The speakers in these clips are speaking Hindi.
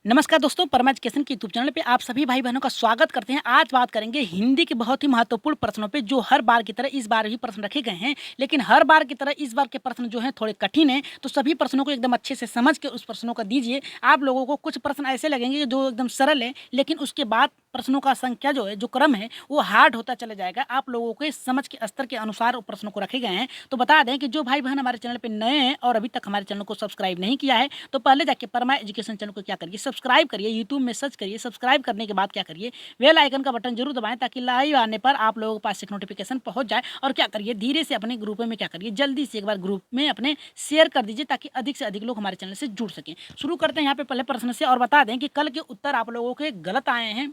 नमस्कार दोस्तों, परमा एजुकेशन के यूट्यूब चैनल पे आप सभी भाई बहनों का स्वागत करते हैं। आज बात करेंगे हिंदी के बहुत ही महत्वपूर्ण प्रश्नों पे, जो हर बार की तरह इस बार भी प्रश्न रखे गए हैं। लेकिन हर बार की तरह इस बार के प्रश्न जो हैं थोड़े कठिन हैं, तो सभी प्रश्नों को एकदम अच्छे से समझ के उस प्रश्नों का दीजिए। आप लोगों को कुछ प्रश्न ऐसे लगेंगे जो एकदम सरल है, लेकिन उसके बाद प्रश्नों का संख्या जो है, जो क्रम है, वो हार्ड होता चला जाएगा। आप लोगों के समझ के स्तर के अनुसार वो प्रश्नों को रखे गए हैं। तो बता दें कि जो भाई बहन हमारे चैनल पे नए हैं और अभी तक हमारे चैनल को सब्सक्राइब नहीं किया है, तो पहले जाके परमा एजुकेशन चैनल को क्या करिए, सब्सक्राइब करिए। यूट्यूब में सर्च करिए, सब्सक्राइब करने के बाद क्या करिए, बेल आइकन का बटन जरूर दबाएं, ताकि लाइव आने पर आप लोगों के पास एक नोटिफिकेशन पहुंच जाए। और क्या करिए, धीरे से अपने ग्रुप में क्या करिए, जल्दी से एक बार ग्रुप में अपने शेयर कर दीजिए, ताकि अधिक से अधिक लोग हमारे चैनल से जुड़ सकें। शुरू करते हैं यहाँ पे पहले प्रश्न से, और बता दें कि कल के उत्तर आप लोगों के गलत आए हैं।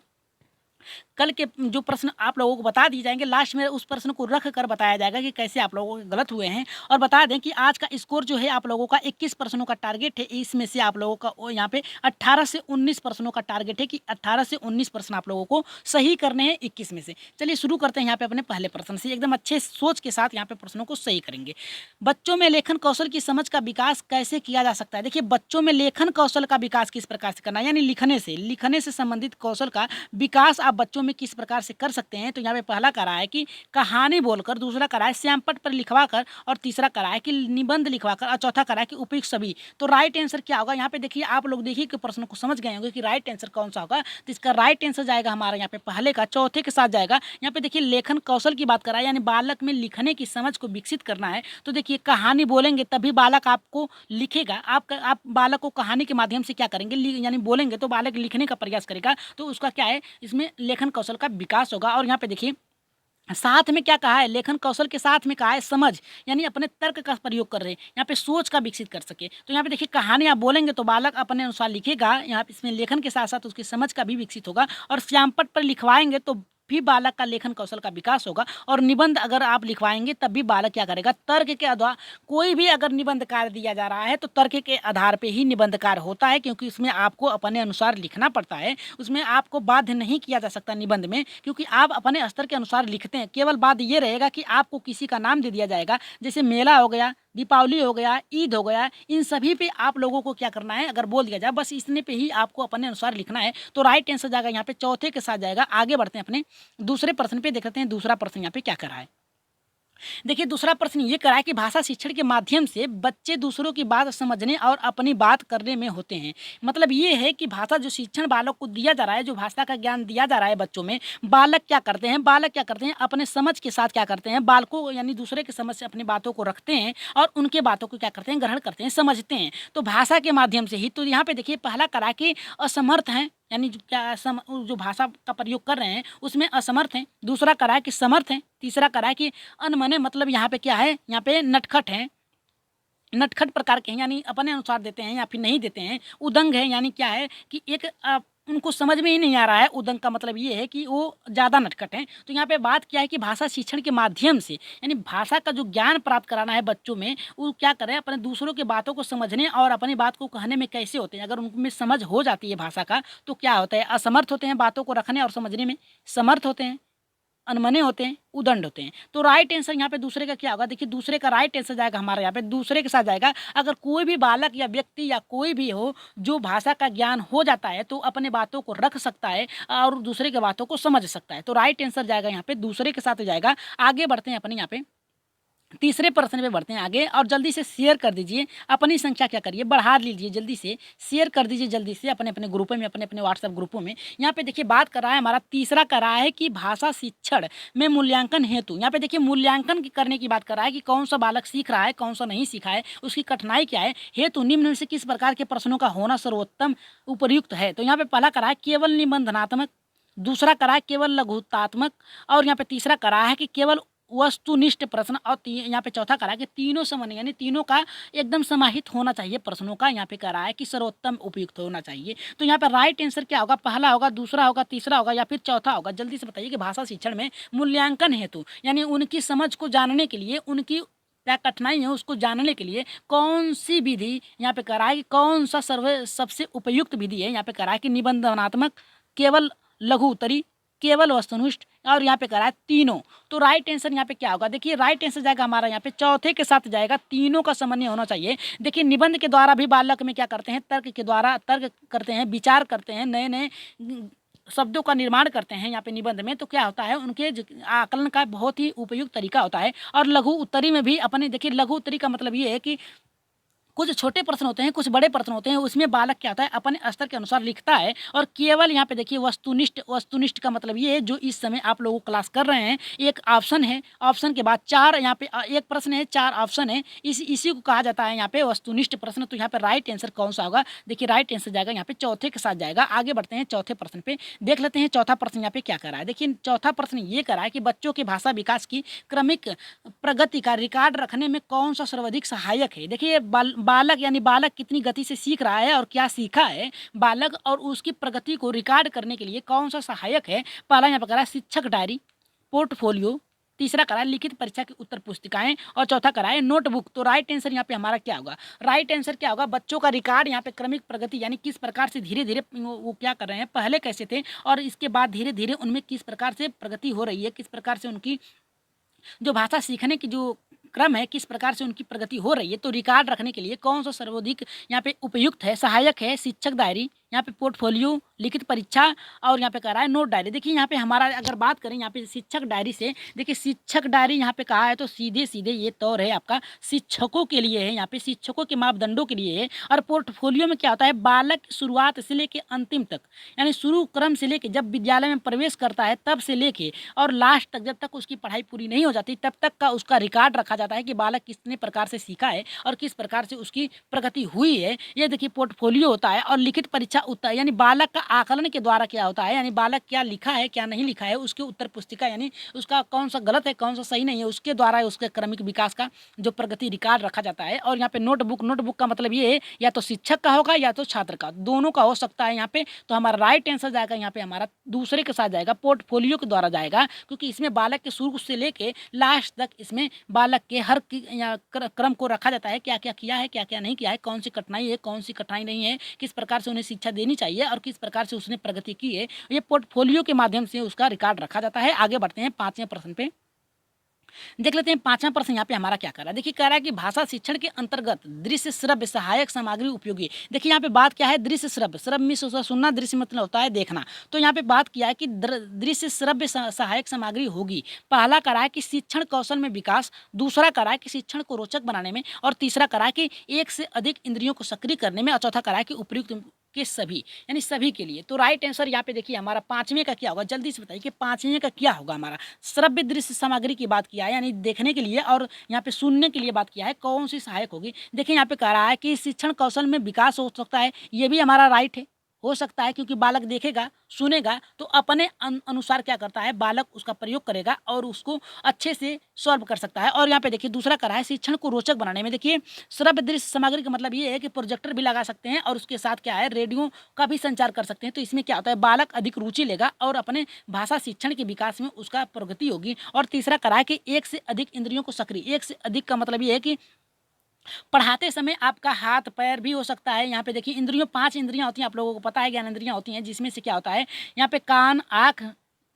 कल के जो प्रश्न आप लोगों को बता दिए जाएंगे, लास्ट में उस प्रश्न को रख कर बताया जाएगा कि कैसे आप लोगों के गलत हुए हैं। और बता दें कि आज का स्कोर जो है आप लोगों का 21 प्रश्नों का टारगेट है। इसमें से आप लोगों का यहाँ पे 18 से 19 प्रश्नों का टारगेट है कि 18 से 19 प्रश्न आप लोगों को सही करने हैं 21 में से। चलिए शुरू करते हैं यहाँ पे अपने पहले प्रश्न से। एकदम अच्छे सोच के साथ यहाँ पे प्रश्नों को सही करेंगे। बच्चों में लेखन कौशल की समझ का विकास कैसे किया जा सकता है। देखिए, बच्चों में लेखन कौशल का विकास किस प्रकार से करना है, यानी लिखने से संबंधित कौशल का विकास आप बच्चों में किस प्रकार से कर सकते हैं। तो यहाँ पे पहला करा है कि कहानी बोलकर, दूसरा करा है श्यामपट्ट पर लिखवा कर, और तीसरा करा है कि निबंध लिखवा कर, और चौथा करा है कि उपयुक्त सभी। तो राइट आंसर क्या होगा, यहाँ पे देखिए, आप लोग देखिए कि प्रश्न को समझ गए होंगे कि राइट आंसर कौन सा होगा। तो इसका राइट आंसर जाएगा हमारा यहाँ पे पहले का, चौथे के साथ जाएगा। यहाँ पे देखिए, लेखन कौशल की बात करा है, यानी बालक में लिखने की समझ को विकसित करना है। तो देखिए, कहानी बोलेंगे तभी बालक आपको लिखेगा। आप बालक को कहानी के माध्यम से क्या करेंगे, यानी बोलेंगे तो बालक लिखने का प्रयास करेगा। तो उसका क्या है, इसमें लेखन कौशल का विकास होगा। और यहाँ पे देखिए, साथ में क्या कहा है, लेखन कौशल के साथ में कहा है समझ, यानी अपने तर्क का प्रयोग कर रहे हैं, यहाँ पे सोच का विकसित कर सके। तो यहाँ पे देखिए, कहानी आप बोलेंगे तो बालक अपने अनुसार लिखेगा। यहाँ पे इसमें लेखन के साथ साथ उसकी समझ का भी विकसित होगा। और श्यामपट्ट पर लिखवाएंगे तो भी बालक का लेखन कौशल का विकास होगा। और निबंध अगर आप लिखवाएंगे तब भी बालक क्या करेगा, तर्क के आधार, कोई भी अगर निबंध कार्य दिया जा रहा है तो तर्क के आधार पे ही निबंध कार्य होता है, क्योंकि उसमें आपको अपने अनुसार लिखना पड़ता है। उसमें आपको बाध्य नहीं किया जा सकता निबंध में, क्योंकि आप अपने स्तर के अनुसार लिखते हैं। केवल बात ये रहेगा कि आपको किसी का नाम दे दिया जाएगा, जैसे मेला हो गया, दीपावली हो गया, ईद हो गया, इन सभी पे आप लोगों को क्या करना है, अगर बोल दिया जाए बस इतने पे ही आपको अपने अनुसार लिखना है। तो राइट आंसर जाएगा यहाँ पे चौथे के साथ जाएगा। आगे बढ़ते हैं अपने दूसरे प्रश्न पे, देखते हैं दूसरा प्रश्न यहाँ पे क्या करा है। देखिए, दूसरा प्रश्न ये करा है कि भाषा शिक्षण के माध्यम से बच्चे दूसरों की बात समझने और अपनी बात करने में होते हैं। मतलब ये है कि भाषा जो शिक्षण बालक को दिया जा रहा है, जो भाषा का ज्ञान दिया जा रहा है बच्चों में, बालक क्या करते हैं, अपने समझ के साथ क्या करते हैं, बालकों यानी दूसरे के समझ से अपनी बातों को रखते हैं और उनके बातों को क्या करते हैं, ग्रहण करते हैं, समझते हैं। तो भाषा के माध्यम से ही। तो यहाँ पे देखिए, पहला करा कि असमर्थ हैं, यानी जो जो भाषा का प्रयोग कर रहे हैं उसमें असमर्थ हैं। दूसरा करा है कि समर्थ हैं। तीसरा करा है कि अनमने, मतलब यहाँ पे क्या है, यहाँ पे नटखट हैं, नटखट प्रकार के हैं, यानी अपने अनुसार देते हैं या फिर नहीं देते हैं। उदंग है, यानी क्या है कि एक उनको समझ में ही नहीं आ रहा है। उदंग का मतलब ये है कि वो ज़्यादा नटखट हैं। तो यहाँ पे बात क्या है कि भाषा शिक्षण के माध्यम से, यानी भाषा का जो ज्ञान प्राप्त कराना है बच्चों में, वो क्या करें, अपने दूसरों की बातों को समझने और अपनी बात को कहने में कैसे होते हैं। अगर उनमें समझ हो जाती है भाषा का, तो क्या होता है, असमर्थ होते हैं बातों को रखने और समझने में, समर्थ होते हैं, अनमने होते हैं, उदंड होते हैं। तो राइट आंसर यहाँ पे दूसरे का क्या होगा, देखिए दूसरे का राइट आंसर जाएगा हमारा यहाँ पे दूसरे के साथ जाएगा। अगर कोई भी बालक या व्यक्ति या कोई भी हो जो भाषा का ज्ञान हो जाता है, तो अपने बातों को रख सकता है और दूसरे के बातों को समझ सकता है। तो राइट आंसर जाएगा यहाँ पे दूसरे के साथ जाएगा। आगे बढ़ते हैं अपने यहाँ पे तीसरे प्रश्न पे बढ़ते हैं आगे। और जल्दी से शेयर कर दीजिए, अपनी संख्या क्या करिए, बढ़ा लीजिए, जल्दी से शेयर कर दीजिए, जल्दी से अपने अपने ग्रुपों में, अपने अपने व्हाट्सएप ग्रुपों में। यहाँ पे देखिए, बात कर रहा है हमारा तीसरा कर रहा है कि भाषा शिक्षण में मूल्यांकन हेतु, यहाँ पे देखिए मूल्यांकन करने की बात कर रहा है कि कौन सा बालक सीख रहा है, कौन सा नहीं सीखा है, उसकी कठिनाई क्या है। हेतु निम्न में से किस प्रकार के प्रश्नों का होना सर्वोत्तम उपयुक्त है। तो यहाँ पे पहला करा है केवल निबंधनात्मक, दूसरा करा है केवल लघुतात्मक, और यहाँ पे तीसरा करा है कि केवल वस्तुनिष्ठ प्रश्न, और यहाँ पे चौथा करा कि तीनों समन्वय, यानी तीनों का एकदम समाहित होना चाहिए प्रश्नों का। यहाँ पे करा है कि सर्वोत्तम उपयुक्त होना चाहिए। तो यहाँ पे राइट आंसर क्या होगा, पहला होगा, दूसरा होगा, तीसरा होगा या फिर चौथा होगा। जल्दी से बताइए कि भाषा शिक्षण में मूल्यांकन हेतु, यानी उनकी समझ को जानने के लिए, उनकी क्या कठिनाई है उसको जानने के लिए कौन सी विधि यहाँ पे करा है कि कौन सा सबसे उपयुक्त विधि है। यहाँ पे करा है कि निबंधनात्मक, केवल लघु उत्तरी, केवल, वस्तुनिष्ठ और यहाँ पे करा है तीनों। तो राइट आंसर यहाँ पे क्या होगा, देखिए राइट आंसर जाएगा हमारा यहाँ पे चौथे के साथ जाएगा, तीनों का समन्वय होना चाहिए। देखिए निबंध के द्वारा भी बालक में क्या करते हैं, तर्क के द्वारा तर्क करते हैं, विचार करते हैं, नए नए शब्दों का निर्माण करते हैं यहाँ पे निबंध में। तो क्या होता है, उनके आकलन का बहुत ही उपयुक्त तरीका होता है। और लघु उत्तरी में भी अपने, देखिए लघु उत्तरी का मतलब ये है कि कुछ छोटे प्रश्न होते हैं, कुछ बड़े प्रश्न होते हैं, उसमें बालक क्या होता है, अपने स्तर के अनुसार लिखता है। और केवल यहाँ पे देखिए वस्तुनिष्ठ, वस्तुनिष्ठ का मतलब ये है जो इस समय आप लोगों को क्लास कर रहे हैं, एक ऑप्शन है, ऑप्शन के बाद चार यहाँ पे एक प्रश्न है, चार ऑप्शन है, इसी को कहा जाता है यहाँ पे वस्तुनिष्ठ प्रश्न। तो यहाँ पे राइट आंसर कौन सा होगा, देखिए राइट आंसर जाएगा यहाँ पे चौथे के साथ जाएगा। आगे बढ़ते हैं चौथे प्रश्न पे, देख लेते हैं चौथा प्रश्न यहाँ पे क्या करा है। देखिए चौथा प्रश्न ये करा है कि बच्चों के भाषा विकास की क्रमिक प्रगति का रिकॉर्ड रखने में कौन सा सर्वाधिक सहायक है। देखिए बालक यानी बालक कितनी गति से सीख रहा है और क्या सीखा है बालक, और उसकी प्रगति को रिकॉर्ड करने के लिए कौन सा सहायक है। पहला यहाँ पर करा शिक्षक डायरी, पोर्टफोलियो, तीसरा करा है लिखित परीक्षा की उत्तर पुस्तिकाएं, और चौथा करा है नोटबुक। तो राइट आंसर यहाँ पे हमारा क्या होगा, राइट आंसर क्या होगा, बच्चों का रिकॉर्ड यहाँ पे क्रमिक प्रगति यानी किस प्रकार से धीरे धीरे वो क्या कर रहे हैं, पहले कैसे थे और इसके बाद धीरे धीरे उनमें किस प्रकार से प्रगति हो रही है, किस प्रकार से उनकी जो भाषा सीखने की जो क्रम है, किस प्रकार से उनकी प्रगति हो रही है। तो रिकॉर्ड रखने के लिए कौन सा सर्वाधिक यहाँ पे उपयुक्त है, सहायक है, शिक्षक डायरी, यहाँ पे पोर्टफोलियो, लिखित परीक्षा, और यहाँ पे कह रहा है नोट डायरी। देखिए यहाँ पे हमारा अगर बात करें यहाँ पे शिक्षक डायरी से, देखिए शिक्षक डायरी यहाँ पे कहा है तो सीधे सीधे ये तौर है आपका शिक्षकों के लिए है, यहाँ पे शिक्षकों के मापदंडों के लिए है। और पोर्टफोलियो में क्या होता है, बालक शुरुआत से लेके अंतिम तक, यानी शुरू क्रम से लेके जब विद्यालय में प्रवेश करता है तब से लेके और लास्ट तक, जब तक उसकी पढ़ाई पूरी नहीं हो जाती तब तक का उसका रिकॉर्ड रखा जाता है कि बालक कितने प्रकार से सीखा है और किस प्रकार से उसकी प्रगति हुई है। ये देखिए पोर्टफोलियो होता है। और लिखित परीक्षा उत्तर यानी बालक का आकलन के द्वारा क्या होता है, यानी बालक क्या लिखा है क्या नहीं लिखा है, उसके उत्तर पुस्तिका यानी उसका कौन सा गलत है कौन सा सही नहीं है, उसके द्वारा उसके क्रमिक विकास का जो प्रगति रिकॉर्ड रखा जाता है। और यहाँ पे नोटबुक, नोटबुक का मतलब ये है या तो शिक्षक का होगा या तो छात्र का, दोनों का हो सकता है यहाँ पे। तो हमारा राइट आंसर जाएगा यहाँ पे हमारा दूसरे के साथ जाएगा, पोर्टफोलियो के द्वारा जाएगा, क्योंकि इसमें बालक के शुरू से लेके लास्ट तक इसमें बालक के हर क्रम को रखा जाता है, क्या क्या किया है क्या क्या नहीं किया है, कौन सी कठिनाई है कौन सी कठिनाई नहीं है, किस प्रकार से उन्हें शिक्षा देनी चाहिए और किस प्रकार से उसने प्रगति की है। ये पोर्टफोलियो के माध्यम से उसका रिकॉर्ड रखा जाता है। आगे बढ़ते हैं पांचवें प्रश्न पे, देख लेते हैं पांचवा प्रश्न यहाँ पे हमारा क्या कर रहा है। देखिए कह रहा है कि भाषा शिक्षण के अंतर्गत दृश्य श्रव्य सहायक सामग्री उपयोगी। देखिए यहाँ पे बात क्या है, दृश्य श्रव्य, श्रव्य में सुनना, दृश्य मतलब होता है देखना। तो यहाँ पे बात किया है कि दृश्य श्रव्य सहायक सामग्री होगी। पहला करा है कि शिक्षण कौशल में विकास, दूसरा करा है कि शिक्षण को रोचक बनाने में, और तीसरा करा है कि एक से अधिक इंद्रियों को सक्रिय करने में, और चौथा करा है कि उपयुक्त के सभी यानी सभी के लिए। तो राइट आंसर यहाँ पे देखिए हमारा पांचवें का क्या होगा, जल्दी से बताइए कि पांचवें का क्या होगा। हमारा श्रव्य दृश्य सामग्री की बात किया है यानी देखने के लिए, और यहाँ पे सुनने के लिए बात किया है, कौन सी सहायक होगी। देखिए यहाँ पे कह रहा है कि शिक्षण कौशल में विकास हो सकता है, ये भी हमारा राइट है, हो सकता है, क्योंकि बालक देखेगा सुनेगा तो अपने अनुसार क्या करता है बालक उसका प्रयोग करेगा और उसको अच्छे से सॉल्व कर सकता है। और यहाँ पे देखिए दूसरा करा है शिक्षण को रोचक बनाने में। देखिए श्रव्य दृश्य सामग्री का मतलब ये है कि प्रोजेक्टर भी लगा सकते हैं और उसके साथ क्या है रेडियो का भी संचार कर सकते हैं। तो इसमें क्या होता है बालक अधिक रुचि लेगा और अपने भाषा शिक्षण के विकास में उसका प्रगति होगी। और तीसरा करा है कि एक से अधिक इंद्रियों को सक्रिय, एक से अधिक का मतलब ये है कि पढ़ाते समय आपका हाथ पैर भी हो सकता है। यहाँ पे देखिए इंद्रियों, 5 इंद्रियां होती हैं, आप लोगों को पता है ज्ञान इंद्रियां होती हैं, जिसमें से क्या होता है यहाँ पे कान, आँख,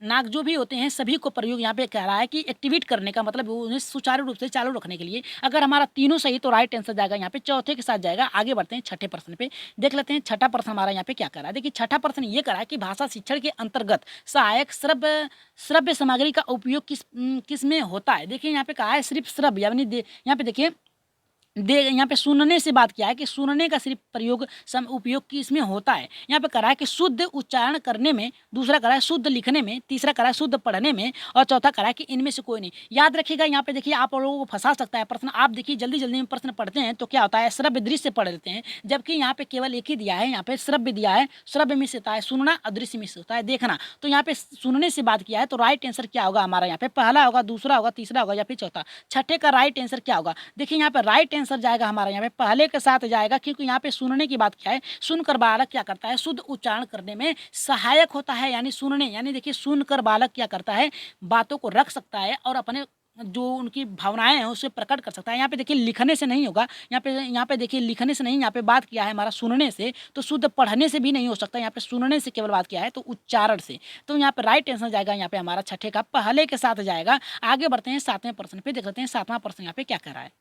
नाक जो भी होते हैं सभी को प्रयोग यहाँ पे कह रहा है कि एक्टिवेट करने का मतलब उन्हें सुचारू रूप से चालू रखने के लिए। अगर हमारा तीनों सही तो राइट आंसर जाएगा यहाँ पे चौथे के साथ जाएगा। आगे बढ़ते हैं छठे प्रश्न पे, देख लेते हैं छठा प्रश्न हमारा यहाँ पे क्या कर रहा है। देखिए छठा प्रश्न ये करा है कि भाषा शिक्षण के अंतर्गत सहायक श्रव्य सामग्री का उपयोग किस में होता है। देखिए यहाँ पे कहा है सिर्फ श्रव्य यानी यहाँ पे देखिए यहाँ पे सुनने से बात किया है कि सुनने का सिर्फ प्रयोग उपयोग किसमें होता है। यहाँ पे करा है कि शुद्ध उच्चारण करने में, दूसरा करा है शुद्ध लिखने में, तीसरा करा है शुद्ध पढ़ने में, और चौथा करा है कि इनमें से कोई नहीं। याद रखिएगा यहाँ पे देखिए आप लोगों को फंसा सकता है प्रश्न। आप देखिए जल्दी जल्दी में प्रश्न पढ़ते हैं तो क्या होता है श्रव्य दृश्य पढ़ लेते हैं, जबकि यहाँ पे केवल एक ही दिया है, यहाँ पे श्रव्य दिया है। श्रव्य में से होता है सुनना, अदृश्य में से होता है देखना। तो यहाँ पे सुनने से बात किया है तो राइट आंसर क्या होगा हमारा, यहाँ पे पहला होगा, दूसरा होगा, तीसरा होगा या फिर चौथा। छठे का राइट आंसर क्या होगा, देखिए यहाँ पे राइट आंसर जाएगा हमारा यहाँ पे पहले के साथ जाएगा, क्योंकि यहाँ पे सुनने की बात क्या है, सुनकर बालक क्या करता है शुद्ध उच्चारण करने में सहायक होता है। यानी सुनने यानी देखिए सुनकर बालक क्या करता है बातों को रख सकता है और अपने जो उनकी भावनाएं हैं उसे प्रकट कर सकता है। यहाँ पे देखिए लिखने से नहीं होगा, यहाँ पे देखिए लिखने से नहीं, यहाँ पे बात किया है हमारा सुनने से, तो शुद्ध पढ़ने से भी नहीं हो सकता, यहाँ पे सुनने से केवल बात किया है, तो उच्चारण से। तो यहाँ पे राइट आंसर जाएगा यहाँ पे हमारा छठे का पहले के साथ जाएगा। आगे बढ़ते हैं 7वें प्रश्न पे, देख लेते हैं 7वां प्रश्न यहाँ पे क्या कर रहा है।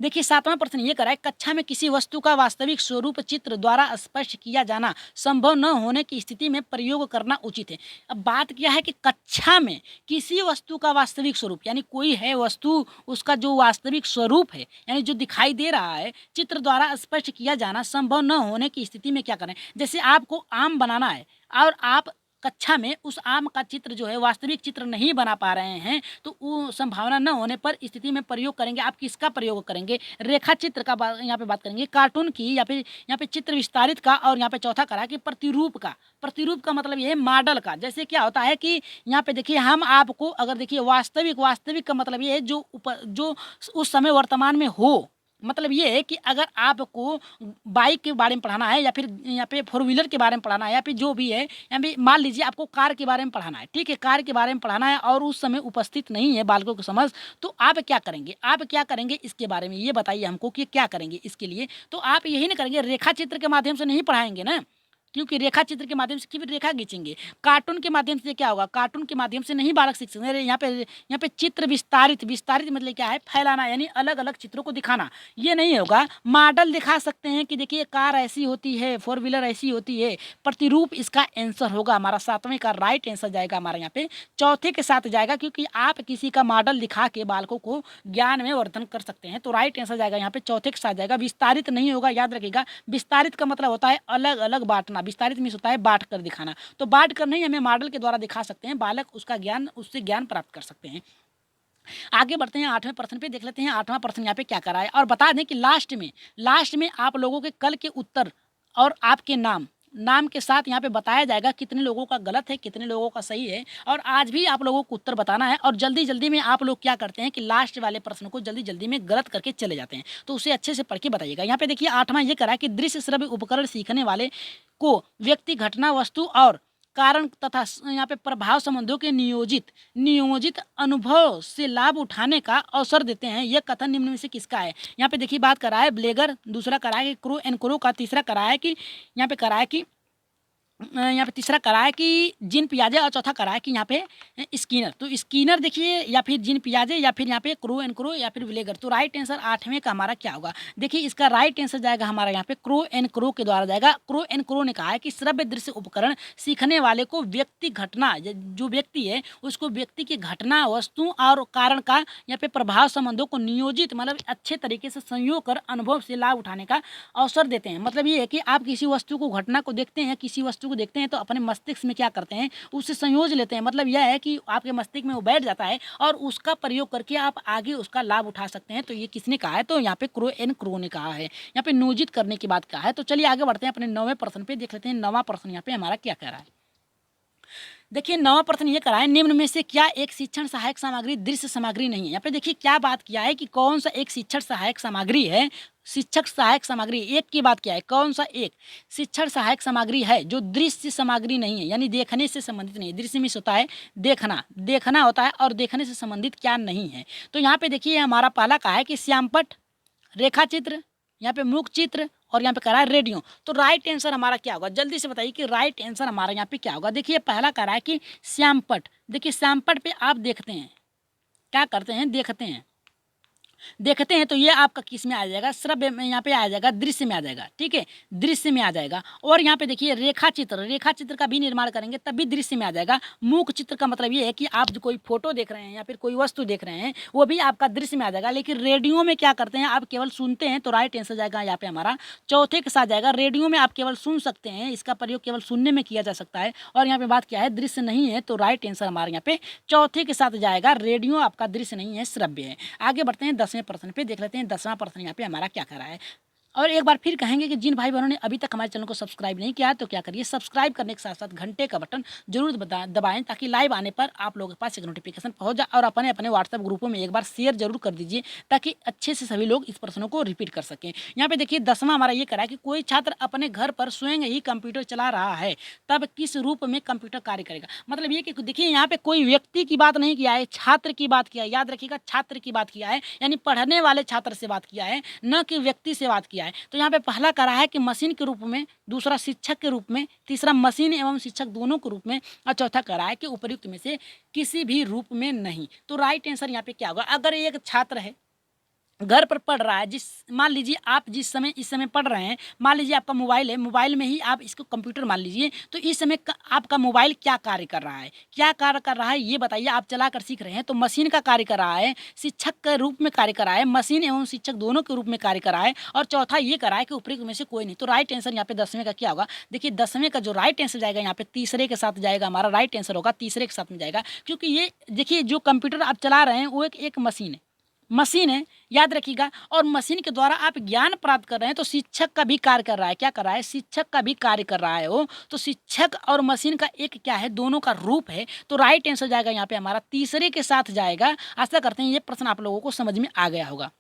देखिए 7वां प्रश्न ये करा है, कक्षा में किसी वस्तु का वास्तविक स्वरूप चित्र द्वारा स्पष्ट किया जाना संभव न होने की स्थिति में प्रयोग करना उचित है। अब बात किया है कि कक्षा में किसी वस्तु का वास्तविक स्वरूप, यानी कोई है वस्तु, उसका जो वास्तविक स्वरूप है यानी जो दिखाई दे रहा है, चित्र द्वारा स्पष्ट किया जाना संभव न होने की स्थिति में क्या करें। जैसे आपको आम बनाना है और आप कक्षा में उस आम का चित्र जो है वास्तविक चित्र नहीं बना पा रहे हैं, तो वो संभावना न होने पर स्थिति में प्रयोग करेंगे। आप किसका प्रयोग करेंगे, रेखा चित्र का यहाँ पे बात करेंगे, कार्टून की, या फिर यहाँ पे चित्र विस्तारित का, और यहाँ पे चौथा करा कि प्रतिरूप का। प्रतिरूप का मतलब ये है मॉडल का। जैसे क्या होता है कि यहाँ पे देखिए हम आपको अगर देखिए वास्तविक का मतलब ये है जो उस समय वर्तमान में हो, मतलब ये है कि अगर आपको बाइक के बारे में पढ़ाना है, या फिर यहाँ पे 4 व्हीलर के बारे में पढ़ाना है, या फिर जो भी है, या फिर मान लीजिए आपको कार के बारे में पढ़ाना है, ठीक है, कार के बारे में पढ़ाना है और उस समय उपस्थित नहीं है बालकों की समझ, तो आप क्या करेंगे इसके बारे में ये बताइए हमको कि क्या करेंगे इसके लिए। तो आप यही नहीं करेंगे, रेखा चित्र के माध्यम से नहीं पढ़ाएंगे ना, क्योंकि रेखा चित्र के माध्यम से कि रेखा खींचेंगे। कार्टून के माध्यम से क्या होगा, कार्टून के माध्यम से नहीं बालक सीख सकते। यहाँ पे चित्र विस्तारित मतलब क्या है, फैलाना, यानी अलग अलग चित्रों को दिखाना, ये नहीं होगा। मॉडल दिखा सकते हैं कि देखिए कार ऐसी होती है, 4 व्हीलर ऐसी होती है। प्रतिरूप इसका आंसर होगा हमारा 7वें का राइट आंसर जाएगा हमारा यहाँ पे चौथे के साथ जाएगा, क्योंकि आप किसी का मॉडल दिखा के बालकों को ज्ञान में वर्धन कर सकते हैं। तो राइट आंसर जाएगा यहाँ पे चौथे के साथ जाएगा। विस्तारित नहीं होगा, याद रखिएगा। विस्तारित का मतलब होता है अलग अलग बांटना, विस्तारित मीन्स होता है बांट कर दिखाना। तो बांट कर नहीं, हमें मॉडल के द्वारा दिखा सकते हैं, बालक उससे ज्ञान प्राप्त कर सकते हैं। आगे बढ़ते हैं 8वें प्रश्न पे, देख लेते हैं 8वां प्रश्न यहाँ पे क्या करा है। और बता दें कि लास्ट में आप लोगों के कल के उत्तर और आपके नाम के साथ यहाँ पे बताया जाएगा कितने लोगों का गलत है, कितने लोगों का सही है। और आज भी आप लोगों को उत्तर बताना है, और जल्दी में आप लोग क्या करते हैं कि लास्ट वाले प्रश्न को जल्दी में गलत करके चले जाते हैं, तो उसे अच्छे से पढ़ के बताइएगा। यहाँ पे देखिए 8वां ये करा है कि दृश्य श्रव्य उपकरण सीखने वाले को व्यक्ति, घटना, वस्तु और कारण तथा यहाँ पे प्रभाव संबंधों के नियोजित अनुभव से लाभ उठाने का अवसर देते हैं। यह कथन निम्न में से किसका है। यहाँ पे देखिए बात करा है ब्लेगर, दूसरा करा है कि क्रू एंड क्रू का, तीसरा करा है कि यहाँ पे करा है कि यहाँ पे तीसरा करा है कि जिन पियाजे, और चौथा करा है कि यहाँ पे स्किनर। तो स्किनर देखिए, या फिर जिन पियाजे, या फिर यहाँ पे क्रू एंड क्रू, या फिर विलेगर। तो राइट आंसर 8वें का हमारा क्या होगा। देखिए इसका राइट आंसर जाएगा हमारा यहाँ पे क्रू एंड क्रू के द्वारा जाएगा। क्रू एंड क्रू ने कहा है कि श्रव्य दृश्य उपकरण सीखने वाले को व्यक्ति, घटना, जो व्यक्ति है उसको व्यक्ति की घटना, वस्तु और कारण का यहाँ पे प्रभाव संबंधों को नियोजित मतलब अच्छे तरीके से संयोग कर अनुभव से लाभ उठाने का अवसर देते हैं। मतलब ये है कि आप किसी वस्तु को, घटना को देखते हैं, किसी वस्तु को देखते हैं, तो अपने मस्तिष्क में क्या करते हैं, उससे संयोज लेते हैं। मतलब यह है कि आपके मस्तिष्क में वो बैठ जाता है और उसका प्रयोग करके आप आगे उसका लाभ उठा सकते हैं। तो ये किसने कहा है, तो यहाँ पे क्रू एंड क्रू ने कहा है, यहाँ पे नियोजित करने की बात कहा है। तो चलिए आगे बढ़ते हैं अपने 9वें प्रश्न पे, देख लेते हैं 9वां प्रश्न यहाँ पे हमारा क्या कह रहा है। देखिए 9वां प्रश्न ये करा है, निम्न में से क्या एक शिक्षण सहायक सामग्री दृश्य सामग्री नहीं है। यहाँ पे देखिए क्या बात किया है कि कौन सा एक शिक्षण सहायक सामग्री है। शिक्षक सहायक सामग्री एक की बात किया है, कौन सा एक शिक्षण सहायक सामग्री है जो दृश्य सामग्री नहीं है, यानी देखने से संबंधित नहीं है। दृश्य में होता है देखना होता है, और देखने से संबंधित क्या नहीं है। तो यहाँ पे देखिए हमारा पहला कहा है कि श्यामपट, रेखा चित्र, यहाँ पे मुख चित्र, और यहाँ पे कह रहा है रेडियो। तो राइट आंसर हमारा क्या होगा, जल्दी से बताइए कि राइट आंसर हमारा यहाँ पे क्या होगा। देखिए पहला कह रहा है कि श्यामपट। देखिए श्यामपट पे आप देखते हैं, क्या करते हैं, देखते हैं, तो ये आपका किस में आ जाएगा, श्रव्य में यहाँ पे आ जाएगा, दृश्य में आ जाएगा, ठीक है, दृश्य में आ जाएगा। और यहाँ पे देखिए रेखा चित्र का भी निर्माण करेंगे तब भी दृश्य में आ जाएगा। मूक चित्र का मतलब ये है कि आप जो कोई फोटो देख रहे हैं या फिर कोई वस्तु देख रहे हैं वो भी आपका दृश्य में आ जाएगा। लेकिन रेडियो में क्या करते हैं, आप केवल सुनते हैं। तो राइट आंसर जाएगा यहाँ पे हमारा चौथे के साथ जाएगा। रेडियो में आप केवल सुन सकते हैं, इसका प्रयोग केवल सुनने में किया जा सकता है। और यहाँ पे बात क्या है, दृश्य नहीं है। तो राइट आंसर हमारे यहाँ पे चौथे के साथ जाएगा। रेडियो आपका दृश्य नहीं है, श्रव्य है। आगे बढ़ते हैं 10वें प्रश्न पे, देख लेते हैं 10वां प्रश्न यहाँ पे हमारा क्या कर रहा है। और एक बार फिर कहेंगे कि जिन भाई बहनों ने अभी तक हमारे चैनल को सब्सक्राइब नहीं किया है तो क्या करिए, सब्सक्राइब करने के साथ साथ घंटे का बटन जरूर दबाएं, ताकि लाइव आने पर आप लोगों के पास एक नोटिफिकेशन पहुंच जाए। और अपने अपने व्हाट्सएप ग्रुपों में एक बार शेयर जरूर कर दीजिए, ताकि अच्छे से सभी लोग इस प्रश्नों को रिपीट कर सकें। यहाँ पे देखिए 10वां हमारा ये करा है कि कोई छात्र अपने घर पर स्वयं ही कंप्यूटर चला रहा है, तब किस रूप में कंप्यूटर कार्य करेगा। मतलब ये कि देखिए यहाँ पे कोई व्यक्ति की बात नहीं किया है, छात्र की बात किया है। याद रखिएगा, छात्र की बात किया है, यानी पढ़ने वाले छात्र से बात किया है, न कि व्यक्ति से बात किया है। तो यहाँ पे पहला करा है कि मशीन के रूप में, दूसरा शिक्षक के रूप में, तीसरा मशीन एवं शिक्षक दोनों के रूप में, और चौथा करा है कि उपयुक्त में से किसी भी रूप में नहीं। तो राइट आंसर यहाँ पे क्या होगा? अगर एक छात्र है, घर पर पढ़ रहा है, मान लीजिए आप जिस समय इस समय पढ़ रहे हैं, मान लीजिए आपका मोबाइल है, मोबाइल में ही आप इसको कंप्यूटर मान लीजिए, तो इस समय आपका मोबाइल क्या कार्य कर रहा है, क्या कार्य कर रहा है ये बताइए। आप चला कर सीख रहे हैं तो मशीन का कार्य कर रहा है, शिक्षक के रूप में कार्य कर रहा है, मशीन एवं शिक्षक दोनों के रूप में कार्य कर रहा है, और चौथा ये करा है कि उपयुक्त में से कोई नहीं। तो राइट आंसर यहाँ पे 10वें का क्या होगा? देखिए 10वें का जो राइट आंसर जाएगा यहाँ पे तीसरे के साथ जाएगा, हमारा राइट आंसर होगा तीसरे के साथ में जाएगा। क्योंकि ये देखिए जो कंप्यूटर आप चला रहे हैं वो एक मशीन है, याद रखिएगा। और मशीन के द्वारा आप ज्ञान प्राप्त कर रहे हैं, तो शिक्षक का भी कार्य कर रहा है। क्या कर रहा है? शिक्षक का भी कार्य कर रहा है वो। तो शिक्षक और मशीन का एक क्या है? दोनों का रूप है। तो राइट आंसर जाएगा यहाँ पे हमारा तीसरे के साथ जाएगा। आशा करते हैं ये प्रश्न आप लोगों को समझ में आ गया होगा।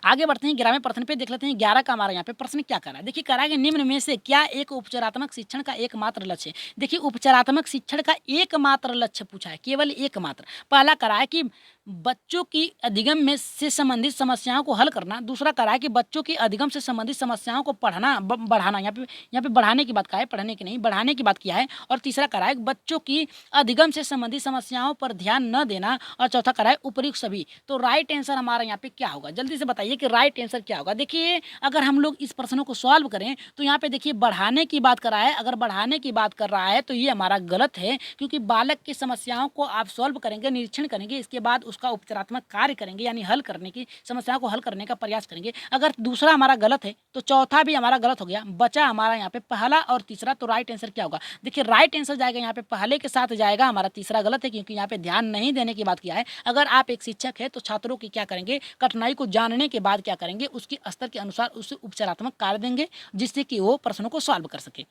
आगे बढ़ते हैं 11वें प्रश्न पे, देख लेते हैं 11 का हमारा यहाँ पे प्रश्न क्या करा है। देखिए करा है कि निम्न में से क्या एक उपचारात्मक शिक्षण का एकमात्र लक्ष्य है। देखिए उपचारात्मक शिक्षण का एकमात्र लक्ष्य पूछा है, केवल एकमात्र। पहला करा है कि बच्चों की अधिगम में से संबंधित समस्याओं को हल करना। दूसरा करा है कि बच्चों की अधिगम से संबंधित समस्याओं को बढ़ाना। यहाँ पे बढ़ाने की बात कहा है, पढ़ने की नहीं, बढ़ाने की बात किया है। और तीसरा करा है बच्चों की अधिगम से संबंधित समस्याओं पर ध्यान न देना। और चौथा करा है उपयुक्त सभी। तो राइट आंसर हमारा यहाँ पे क्या होगा? जल्दी से बताइए कि राइट आंसर क्या होगा। देखिए अगर हम लोग इस प्रश्नों को सॉल्व करें तो यहाँ पे देखिए बढ़ाने की बात कर रहा है। अगर बढ़ाने की बात कर रहा है तो ये हमारा गलत है, क्योंकि बालक की समस्याओं को आप सॉल्व करेंगे, निरीक्षण करेंगे, इसके बाद उसका उपचारात्मक कार्य करेंगे, यानी हल करने की, समस्याओं को हल करने का प्रयास करेंगे। अगर दूसरा हमारा गलत है तो चौथा भी हमारा गलत हो गया। बचा हमारा यहाँ पे पहला और तीसरा। तो राइट आंसर क्या होगा? देखिए राइट आंसर जाएगा यहाँ पे पहले के साथ जाएगा, हमारा तीसरा गलत है, क्योंकि यहाँ पे ध्यान नहीं देने की बात किया है। अगर आप एक शिक्षक है तो छात्रों की क्या करेंगे? कठिनाई को जानने के बाद क्या करेंगे? उसके स्तर के अनुसार उसे उपचारात्मक कार्य देंगे, जिससे कि वो प्रश्नों को सॉल्व कर सके।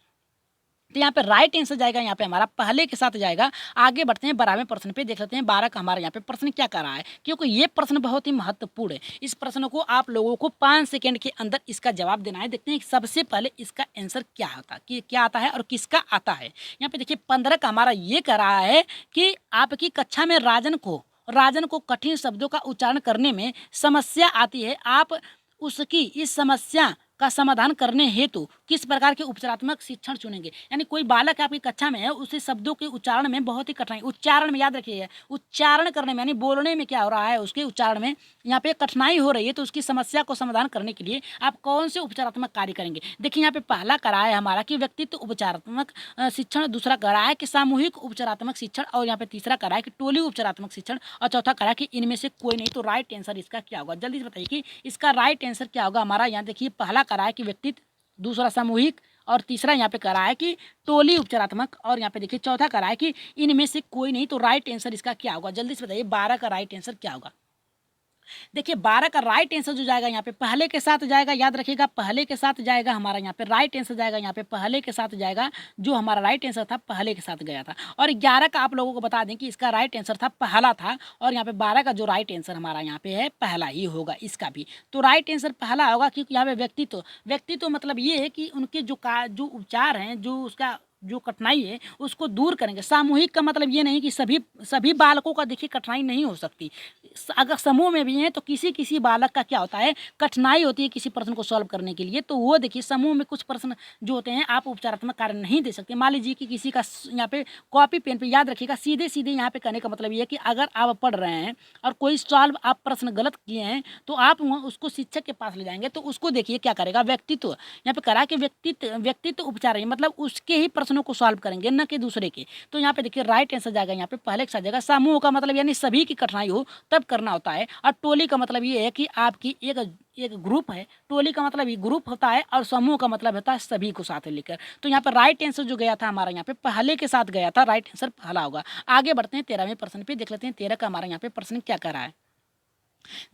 तो यहाँ पे राइट आंसर जाएगा यहाँ पे हमारा पहले के साथ जाएगा। आगे बढ़ते हैं 12वें प्रश्न पे, देख लेते हैं 12 का हमारा यहाँ पे प्रश्न क्या कर रहा है, क्योंकि ये प्रश्न बहुत ही महत्वपूर्ण है। इस प्रश्न को आप लोगों को 5 सेकंड के अंदर इसका जवाब देना है। देखते हैं सबसे पहले इसका आंसर क्या होता है, कि क्या आता है और किसका आता है। यहाँ पे देखिए 15 का हमारा ये कर रहा है कि आपकी कक्षा में राजन को कठिन शब्दों का उच्चारण करने में समस्या आती है। आप उसकी इस समस्या का समाधान करने हेतु किस प्रकार के उपचारात्मक शिक्षण चुनेंगे। यानी कोई बालक आपकी कक्षा में है, उसे शब्दों के उच्चारण में बहुत ही कठिनाई, उच्चारण में याद रखिए, उच्चारण करने में यानी बोलने में क्या हो रहा है, उसके उच्चारण में यहाँ पे कठिनाई हो रही है। तो उसकी समस्या को समाधान करने के लिए आप कौन से उपचारात्मक कार्य करेंगे। देखिए यहाँ पे पहला करा है हमारा कि व्यक्तित्व उपचारात्मक शिक्षण, दूसरा करा है कि सामूहिक उपचारात्मक शिक्षण, और यहाँ पे तीसरा करा है कि टोली उपचारात्मक शिक्षण, और चौथा करा है कि इनमें से कोई नहीं। तो राइट आंसर इसका क्या होगा? जल्दी से बताइए कि इसका राइट आंसर क्या होगा हमारा। यहाँ देखिए पहला करा है कि व्यक्तित्व, दूसरा सामूहिक, और तीसरा यहाँ पे करा है कि टोली उपचारात्मक, और यहाँ पे देखिए चौथा करा है कि इनमें से कोई नहीं। तो राइट आंसर इसका क्या होगा? जल्दी से बताइए 12 का राइट आंसर क्या होगा। देखिए 12 का राइट आंसर जो जाएगा यहाँ पे पहले के साथ जाएगा, याद रखिएगा पहले के साथ जाएगा हमारा। यहाँ पे राइट आंसर जाएगा यहाँ पे पहले के साथ जाएगा, जो हमारा राइट आंसर था पहले के साथ गया था। और 11 का आप लोगों को बता दें कि इसका राइट आंसर था पहला था, और यहाँ पे 12 का जो राइट आंसर हमारा यहाँ पे है पहला ही होगा इसका भी। तो राइट आंसर पहला होगा, क्योंकि यहाँ पे व्यक्तित्व मतलब ये है कि उनके जो उपचार हैं, जो उसका जो कठिनाई है उसको दूर करेंगे। सामूहिक का मतलब ये नहीं कि सभी बालकों का देखिए कठिनाई नहीं हो सकती। अगर समूह में भी हैं तो किसी बालक का क्या होता है, कठिनाई होती है किसी प्रश्न को सॉल्व करने के लिए। तो वो देखिए समूह में कुछ प्रश्न जो होते हैं आप उपचारात्मक कार्य नहीं दे सकते। मान लीजिए कि किसी का यहाँ पे कॉपी पेन पे, याद रखिएगा सीधे यहाँ पे कहने का मतलब ये है कि अगर आप पढ़ रहे हैं और कोई सॉल्व आप प्रश्न गलत किए हैं तो आप उसको शिक्षक के पास ले जाएंगे, तो उसको देखिए क्या करेगा, व्यक्तित्व यहाँ पे करा के व्यक्तित्व उपचार है, मतलब उसके ही प्रश्नों को सॉल्व करेंगे, न कि दूसरे के। तो यहाँ पे देखिए राइट आंसर जाएगा यहाँ पे पहले के साथ जाएगा। समूह का मतलब यानी सभी की कठिनाई हो तब करना होता है, और टोली का मतलब ये है कि आपकी एक ग्रुप है। टोली का मतलब ये ग्रुप होता है, और समूह का मतलब होता है सभी को साथ लेकर। तो यहाँ पर राइट आंसर जो गया था हमारा यहाँ पे पहले के साथ गया था, राइट आंसर पहला होगा। आगे बढ़ते हैं 13वें प्रश्न पे, देख लेते हैं 13 का हमारा यहाँ पे प्रश्न क्या कर रहा है।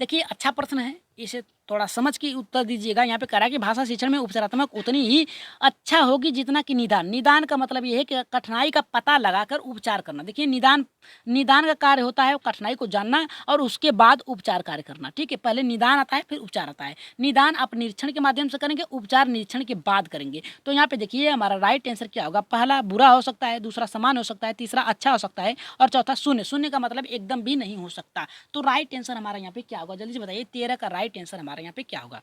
देखिए अच्छा प्रश्न है, इसे थोड़ा समझ के उत्तर दीजिएगा। यहाँ पे कह रहा है कि भाषा शिक्षण में उपचारात्मक उतनी ही अच्छा होगी जितना कि निदान। निदान का मतलब ये है कि कठिनाई का पता लगाकर उपचार करना। देखिए निदान निदान का कार्य होता है कठिनाई को जानना और उसके बाद उपचार कार्य करना। ठीक है, पहले निदान आता है फिर उपचार आता है। निदान आप निरीक्षण के माध्यम से करेंगे, उपचार निरीक्षण के बाद करेंगे। तो यहाँ पे देखिए हमारा राइट आंसर क्या होगा। पहला बुरा हो सकता है, दूसरा समान हो सकता है, तीसरा अच्छा हो सकता है और चौथा शून्य। शून्य का मतलब एकदम भी नहीं हो सकता। तो राइट आंसर हमारा यहाँ पे क्या होगा, जल्दी से बताइए। 13 का राइट आंसर हमारा यहाँ पे क्या होगा।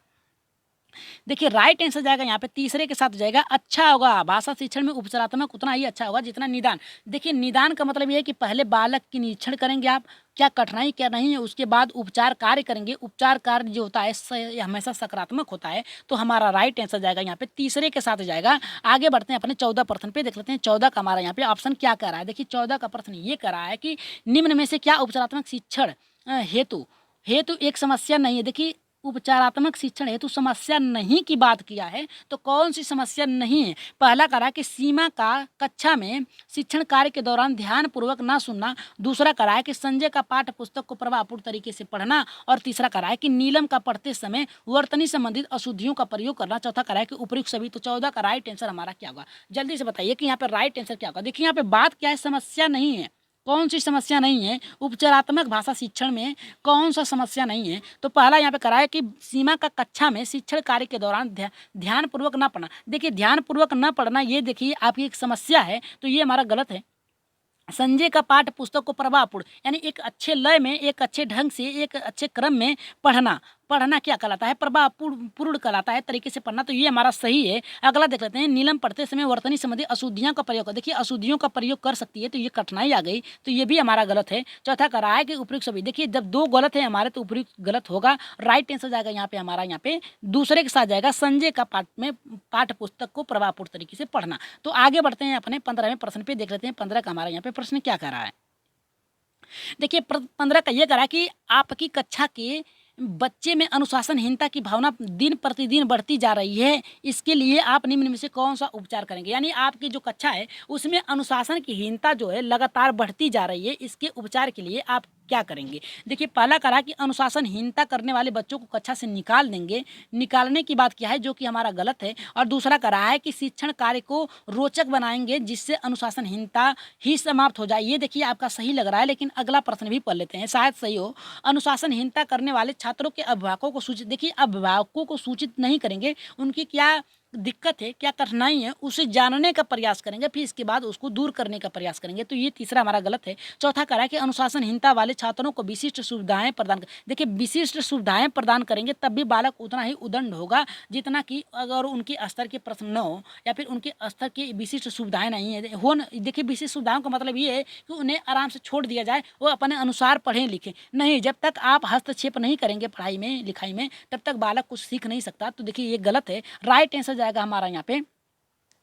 देखिए राइट आंसर जाएगा यहाँ पे तीसरे के साथ जाएगा अच्छा होगा। भाषा शिक्षण में उपचारात्मक उतना ही अच्छा होगा जितना निदान। देखिए निदान का मतलब ये है कि पहले बालक की निरीक्षण करेंगे आप, क्या कठिनाई क्या नहीं है, उसके बाद उपचार कार्य करेंगे। उपचार कार्य जो होता है हमेशा सकारात्मक होता है। तो हमारा राइट आंसर जाएगा यहाँ पे तीसरे के साथ जाएगा। आगे बढ़ते हैं अपने 14 प्रश्न पे, देख लेते हैं 14 का हमारा यहाँ पे ऑप्शन क्या कर रहा है। देखिए 14 का प्रश्न ये कर रहा है कि निम्न में से क्या उपचारात्मक शिक्षण हेतु हेतु एक समस्या नहीं है। देखिए उपचारात्मक शिक्षण हेतु समस्या नहीं की बात किया है, तो कौन सी समस्या नहीं है। पहला करा कि सीमा का कक्षा में शिक्षण कार्य के दौरान ध्यान पूर्वक ना सुनना। दूसरा करा है कि संजय का पाठ्य पुस्तक को प्रभावपूर्ण तरीके से पढ़ना। और तीसरा करा है कि नीलम का पढ़ते समय वर्तनी संबंधित अशुद्धियों का प्रयोग करना। चौथा करा है कि उपयुक्त सभी। तो 14 का राइट आंसर हमारा क्या होगा, जल्दी से बताइए कि यहाँ पे राइट आंसर क्या होगा। देखिए यहाँ पे बात क्या है, समस्या नहीं है। कौन सी समस्या नहीं है उपचारात्मक भाषा शिक्षण में, कौन सा समस्या नहीं है। तो पहला यहाँ पे करा है कि सीमा का कक्षा में शिक्षण कार्य के दौरान ध्यानपूर्वक ना पढ़ना। देखिए ध्यानपूर्वक ना पढ़ना ये देखिए आपकी एक समस्या है, तो ये हमारा गलत है। संजय का पाठ पुस्तक को प्रभावपूर्ण यानी एक अच्छे लय में, एक अच्छे ढंग से, एक अच्छे क्रम में पढ़ना। पढ़ना क्या कहलाता है, प्रभावपूर्ण कहलाता है तरीके से पढ़ना। तो ये हमारा सही है। अगला देख लेते हैं, नीलम पढ़ते समय वर्तनी संबंधी अशुद्धियों का प्रयोग। देखिए अशुद्धियों का प्रयोग कर सकती है, तो ये कठिनाई आ गई, तो ये भी हमारा गलत है। चौथा कह रहा है कि उपयुक्त सभी। देखिए जब दो गलत है हमारे तो उपयुक्त गलत होगा। राइट आंसर जाएगा यहाँ पे हमारा, यहाँ पे दूसरे के साथ जाएगा संजय का पाठ पुस्तक को प्रभावपूर्ण तरीके से पढ़ना। तो आगे बढ़ते हैं अपने 15वें प्रश्न पे, देख लेते हैं 15 का हमारा यहाँ पे प्रश्न क्या कह रहा है। देखिए 15 का ये करा कि आपकी कक्षा के बच्चे में अनुशासनहीनता की भावना दिन प्रतिदिन बढ़ती जा रही है, इसके लिए आप निम्न में से कौन सा उपचार करेंगे। यानी आपकी जो कक्षा है उसमें अनुशासन की हीनता जो है लगातार बढ़ती जा रही है, इसके उपचार के लिए आप क्या करेंगे। देखिए पहला करा कि अनुशासनहीनता करने वाले बच्चों को कक्षा से निकाल देंगे। निकालने की बात क्या है, जो कि हमारा गलत है। और दूसरा करा है कि शिक्षण कार्य को रोचक बनाएंगे जिससे अनुशासनहीनता ही समाप्त हो जाए। ये देखिए आपका सही लग रहा है, लेकिन अगला प्रश्न भी पढ़ लेते हैं, शायद सही हो। अनुशासनहीनता करने वाले छात्रों के अभिभावकों को सूचित। देखिए अभिभावकों को सूचित नहीं करेंगे, उनकी क्या दिक्कत है, क्या कठिनाई है, उसे जानने का प्रयास करेंगे, फिर इसके बाद उसको दूर करने का प्रयास करेंगे। तो ये तीसरा हमारा गलत है। चौथा करा है कि अनुशासनहीनता वाले छात्रों को विशिष्ट सुविधाएं प्रदान कर। देखिए विशिष्ट सुविधाएं प्रदान करेंगे तब भी बालक उतना ही उदंड होगा जितना कि अगर उनके स्तर के प्रश्न न हो या फिर उनके स्तर की विशिष्ट सुविधाएं नहीं है हो। देखिए विशिष्ट सुविधाओं का मतलब ये है कि उन्हें आराम से छोड़ दिया जाए, वो अपने अनुसार पढ़ें लिखें। नहीं, जब तक आप हस्तक्षेप नहीं करेंगे पढ़ाई में लिखाई में तब तक बालक कुछ सीख नहीं सकता। तो देखिए ये गलत है। राइट आंसर जाएगा हमारा यहाँ पे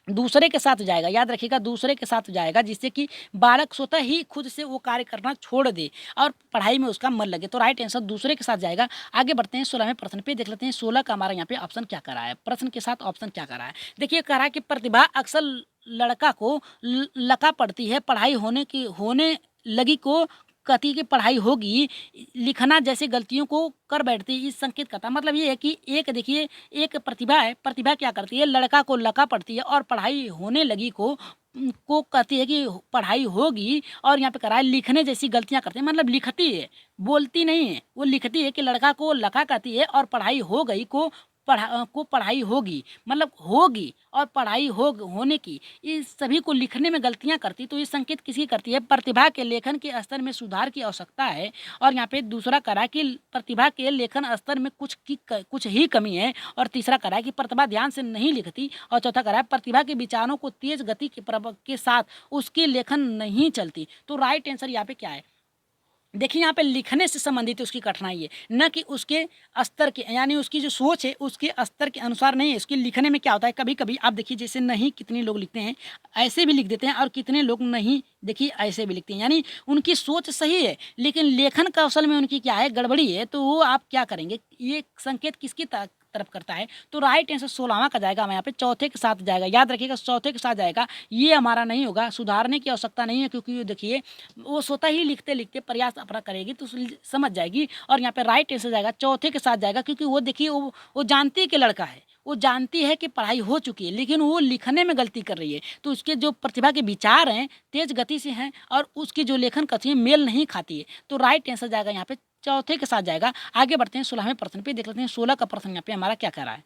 दूसरे के साथ जाएगा। याद रखिएगा दूसरे के साथ जाएगा, जिससे कि बालक स्वतः ही खुद से वो कार्य करना छोड़ दे और पढ़ाई में उसका मन लगे। तो राइट आंसर दूसरे के साथ जाएगा। आगे बढ़ते हैं 16वें प्रश्न पे, देख लेते हैं 16 का हमारा यहाँ पे ऑप्शन क्या कर रहा है। प्रश्न के साथ ऑप्शन क्या कर रहा है, देखिए कह रहा है कि प्रतिभा अक्सर लड़का को लका पड़ती है, पढ़ाई होने लगी को कहती है कि पढ़ाई होगी, लिखना जैसे गलतियों को कर बैठती है। इस संकेत का था मतलब ये है कि एक देखिए एक प्रतिभा है, प्रतिभा क्या करती है, लड़का को लका पड़ती है और पढ़ाई होने लगी को कहती है कि पढ़ाई होगी। और यहाँ पे करा है लिखने जैसी गलतियाँ करते हैं, मतलब लिखती है, बोलती नहीं है, वो लिखती है कि लड़का को लका कहती है और पढ़ाई हो गई को पढ़ाई होगी, मतलब होगी और पढ़ाई होने की, इस सभी को लिखने में गलतियां करती। तो ये संकेत किसी करती है, प्रतिभा के लेखन के स्तर में सुधार की आवश्यकता है। और यहाँ पे दूसरा करा कि प्रतिभा के लेखन स्तर में कुछ ही कमी है। और तीसरा करा कि प्रतिभा ध्यान से नहीं लिखती। और चौथा करा प्रतिभा के विचारों को तेज गति के साथ उसके लेखन नहीं चलती। तो राइट आंसर यहाँ पे क्या है, देखिए यहाँ पे लिखने से संबंधित उसकी कठिनाई है, न कि उसके स्तर के, यानी उसकी जो सोच है उसके स्तर के अनुसार नहीं है। उसके लिखने में क्या होता है, कभी कभी आप देखिए जैसे नहीं, कितने लोग लिखते हैं ऐसे भी लिख देते हैं और कितने लोग नहीं देखिए ऐसे भी लिखते हैं, यानी उनकी सोच सही है लेकिन लेखन कौशल में उनकी क्या है, गड़बड़ी है। तो वो आप क्या करेंगे, ये संकेत किसकी तरफ करता है। तो राइट आंसर 16वां का जाएगा हमारे यहाँ पे चौथे के साथ जाएगा। याद रखिएगा चौथे के साथ जाएगा, ये हमारा नहीं होगा, सुधारने की आवश्यकता नहीं है, क्योंकि ये देखिए वो स्वतः ही लिखते लिखते प्रयास अपना करेगी तो समझ जाएगी। और यहाँ पे राइट आंसर जाएगा चौथे के साथ जाएगा, क्योंकि वो देखिए वो जानती है कि लड़का है, वो जानती है कि पढ़ाई हो चुकी है, लेकिन वो लिखने में गलती कर रही है। तो उसके जो प्रतिभा के विचार हैं तेज गति से हैं और उसकी जो लेखन कथी है मेल नहीं खाती है। तो राइट आंसर जाएगा यहाँ पे चौथे के साथ जाएगा। आगे बढ़ते हैं 16वें प्रश्न पे, देख लेते हैं 16 का प्रश्न यहाँ पे हमारा क्या कह रहा है।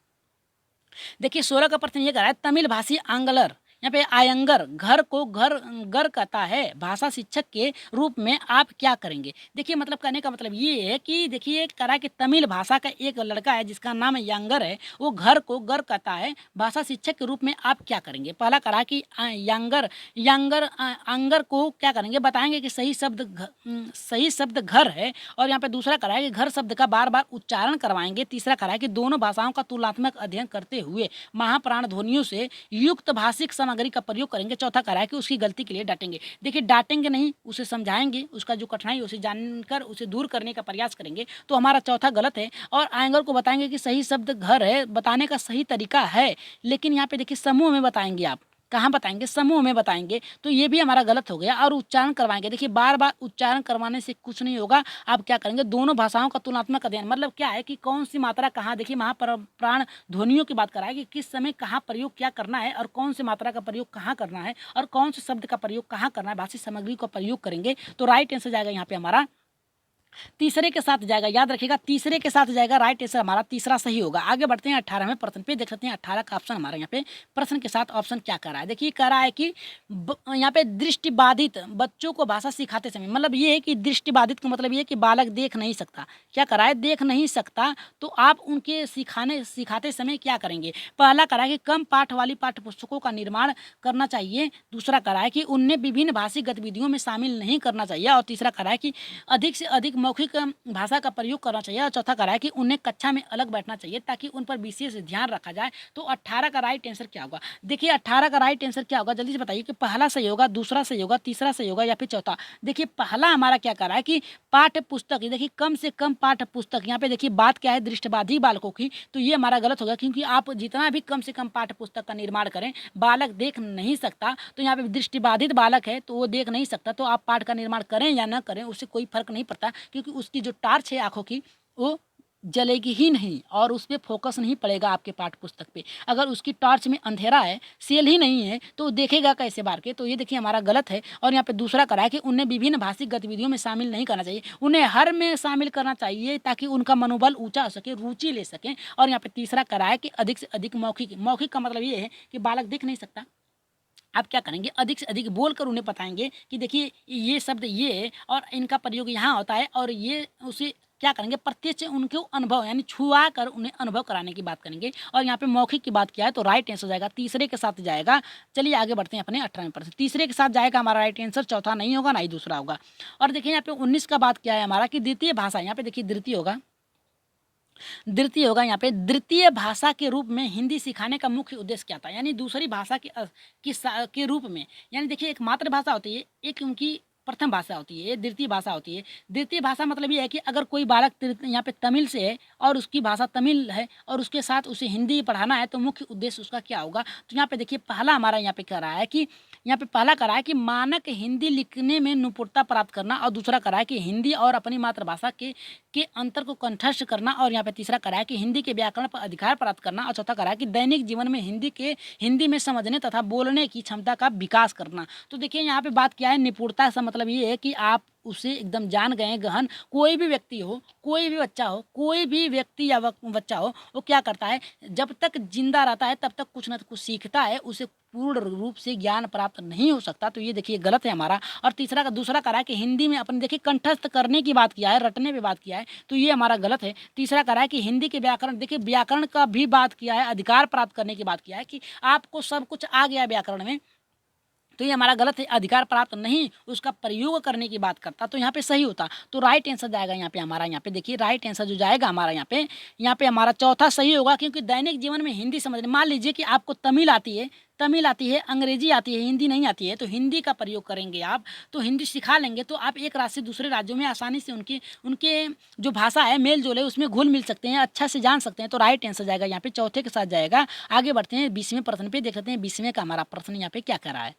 देखिए 16 का प्रश्न ये कह रहा है, तमिल भाषी आंगलर यहाँ पे आयंगर घर को घर कहता है, भाषा शिक्षक के रूप में आप क्या करेंगे। देखिए मतलब कहने का मतलब ये है कि देखिए कह रहा है कि तमिल भाषा का एक लड़का है जिसका नाम यांगर है, वो घर को घर कहता है, भाषा शिक्षक के रूप में आप क्या करेंगे। पहला कह रहा है कि यांगर आंगर को क्या करेंगे, बताएंगे कि सही शब्द घर है। और यहाँ पे दूसरा कह रहा है कि घर शब्द का बार बार उच्चारण करवाएंगे। तीसरा कह रहा है कि दोनों भाषाओं का तुलनात्मक अध्ययन करते हुए महाप्राण ध्वनियों से युक्त भाषिक सामग्री का प्रयोग करेंगे। चौथा कह रहा है कि उसकी गलती के लिए डांटेंगे। देखिए डांटेंगे नहीं, उसे समझाएंगे, उसका जो कठिनाई उसे जानकर उसे दूर करने का प्रयास करेंगे। तो हमारा चौथा गलत है। और आयंगर को बताएंगे कि सही शब्द घर है, बताने का सही तरीका है, लेकिन यहाँ पे देखिए समूह में बताएंगे। आप कहाँ बताएंगे, समूह में बताएंगे, तो ये भी हमारा गलत हो गया। और उच्चारण करवाएंगे, देखिए बार बार उच्चारण करवाने से कुछ नहीं होगा। आप क्या करेंगे, दोनों भाषाओं का तुलनात्मक अध्ययन, मतलब क्या है कि कौन सी मात्रा कहाँ, देखिए महाप्राण ध्वनियों की बात कराए कि किस समय कहाँ प्रयोग क्या करना है और कौन सी मात्रा का प्रयोग कहाँ करना है और कौन से शब्द का प्रयोग कहाँ करना है, भाषिक सामग्री का प्रयोग करेंगे। तो राइट आंसर जाएगा यहाँ पे हमारा तीसरे के साथ जाएगा। याद रखिएगा तीसरे के साथ जाएगा, राइट आंसर हमारा तीसरा सही होगा। आगे बढ़ते हैं 18वें प्रश्न पे, देख सकते हैं 18 का ऑप्शन हमारा यहाँ पे प्रश्न के साथ ऑप्शन क्या कर रहा है। देखिए कह रहा है कि यहाँ पे दृष्टिबाधित बच्चों को भाषा सिखाते समय, मतलब ये है कि दृष्टिबाधित का मतलब ये है कि बालक देख नहीं सकता। क्या करा है, देख नहीं सकता, तो आप उनके सिखाते समय क्या करेंगे। पहला करा है कि कम पाठ वाली पाठ्य पुस्तकों का निर्माण करना चाहिए। दूसरा करा है कि उन्हें विभिन्न भाषिक गतिविधियों में शामिल नहीं करना चाहिए। और तीसरा करा है कि अधिक से अधिक मौखिक भाषा का प्रयोग करना चाहिए। और चौथा करा है कि उन्हें कक्षा में अलग बैठना चाहिए ताकि उन पर विशेष ध्यान रखा जाए। तो 18 का राइट आंसर क्या होगा। देखिए 18 का राइट आंसर क्या होगा, जल्दी से बताइए कि पहला सही होगा, दूसरा सही होगा, तीसरा सही होगा या फिर चौथा। देखिए पहला हमारा क्या कर रहा है कि पाठ्य पुस्तक, देखिए कम से कम पाठ्य पुस्तक, यहाँ पे देखिए बात क्या है दृष्टिबाधित बालकों की, तो ये हमारा गलत होगा, क्योंकि आप जितना भी कम से कम पाठ्य पुस्तक का निर्माण करें, बालक देख नहीं सकता, तो यहाँ पे दृष्टिबाधित बालक है तो वो देख नहीं सकता, तो आप पाठ का निर्माण करें या न करें उससे कोई फर्क नहीं पड़ता, क्योंकि उसकी जो टार्च है आंखों की वो जलेगी ही नहीं और उस पर फोकस नहीं पड़ेगा आपके पाठ पुस्तक पे। अगर उसकी टॉर्च में अंधेरा है, सेल ही नहीं है, तो देखेगा कैसे बार के। तो ये देखिए हमारा गलत है। और यहाँ पे दूसरा करा है कि उन्हें विभिन्न भाषिक गतिविधियों में शामिल नहीं करना चाहिए, उन्हें हर में शामिल करना चाहिए ताकि उनका मनोबल ऊंचा हो सके, रुचि ले सकें। और यहाँ पे तीसरा करा है कि अधिक से अधिक मौखिक का मतलब ये है कि बालक देख नहीं सकता, आप क्या करेंगे अधिक से अधिक बोलकर उन्हें बताएंगे कि देखिए ये शब्द ये है और इनका प्रयोग यहाँ होता है, और ये उसे क्या करेंगे प्रत्यक्ष उनको अनुभव यानी छुआ कर उन्हें अनुभव कराने की बात करेंगे। और यहाँ पे मौखिक की बात किया है तो राइट आंसर जाएगा तीसरे के साथ जाएगा। चलिए आगे बढ़ते हैं अपने 18% तीसरे के साथ जाएगा हमारा राइट आंसर, चौथा नहीं होगा ना ही दूसरा होगा। और देखिए यहाँ पे 19 का बात किया है हमारा कि द्वितीय भाषा, यहाँ पे देखिए द्वितीय होगा यहाँ पे द्वितीय भाषा के रूप में हिंदी सिखाने का मुख्य उद्देश्य क्या था। यानी दूसरी भाषा के रूप में, यानी देखिए एक मातृभाषा होती है, एक उनकी प्रथम भाषा होती है, द्वितीय भाषा होती है। द्वितीय भाषा मतलब ये है कि अगर कोई बालक यहाँ पे तमिल से है और उसकी भाषा तमिल है और उसके साथ उसे हिंदी पढ़ाना है, तो मुख्य उद्देश्य उसका क्या होगा। तो यहाँ पे देखिए पहला हमारा यहाँ पे कह रहा है कि यहाँ पे पहला करा है कि मानक हिंदी लिखने में निपुणता प्राप्त करना, और दूसरा करा है कि हिंदी और अपनी मातृभाषा के अंतर को कंठस्थ करना, और यहाँ पे तीसरा करा है कि हिंदी के व्याकरण पर अधिकार प्राप्त करना, और चौथा करा है कि दैनिक जीवन में हिंदी में समझने तथा बोलने की क्षमता का विकास करना। तो देखिए यहाँ पे बात क्या है निपुणता से मतलब ये है कि आप उसे एकदम जान गए गहन। कोई भी व्यक्ति हो, कोई भी बच्चा हो, कोई भी व्यक्ति या बच्चा हो, वो क्या करता है जब तक जिंदा रहता है तब तक कुछ न कुछ सीखता है, उसे पूर्ण रूप से ज्ञान प्राप्त नहीं हो सकता। तो ये देखिए गलत है हमारा। और तीसरा का दूसरा करा है कि हिंदी में अपने देखिए कंठस्थ करने की बात किया है, रटने पे बात किया है, तो ये हमारा गलत है। तीसरा करा है कि हिंदी के व्याकरण, देखिए व्याकरण का भी बात किया है, अधिकार प्राप्त करने की बात किया है कि आपको सब कुछ आ गया व्याकरण में, तो ये हमारा गलत है, अधिकार प्राप्त नहीं उसका प्रयोग करने की बात करता, तो यहाँ पे सही होता। तो राइट आंसर जाएगा यहाँ पे हमारा, यहाँ पे देखिए राइट आंसर जो जाएगा हमारा यहाँ पे हमारा चौथा सही होगा, क्योंकि दैनिक जीवन में हिंदी समझने, मान लीजिए कि आपको तमिल आती है, अंग्रेजी आती है, हिंदी नहीं आती है, तो हिंदी का प्रयोग करेंगे आप, तो हिंदी सिखा लेंगे तो आप एक राज्य से दूसरे राज्यों में आसानी से उनके जो भाषा है मेल जोल है उसमें घुल मिल सकते हैं, अच्छा से जान सकते हैं। तो राइट आंसर जाएगा यहाँ पे चौथे के साथ जाएगा। आगे बढ़ते हैं 20वें प्रश्न पे, देख लेते हैं 20वें का हमारा प्रश्न यहाँ पे क्या कर रहा है।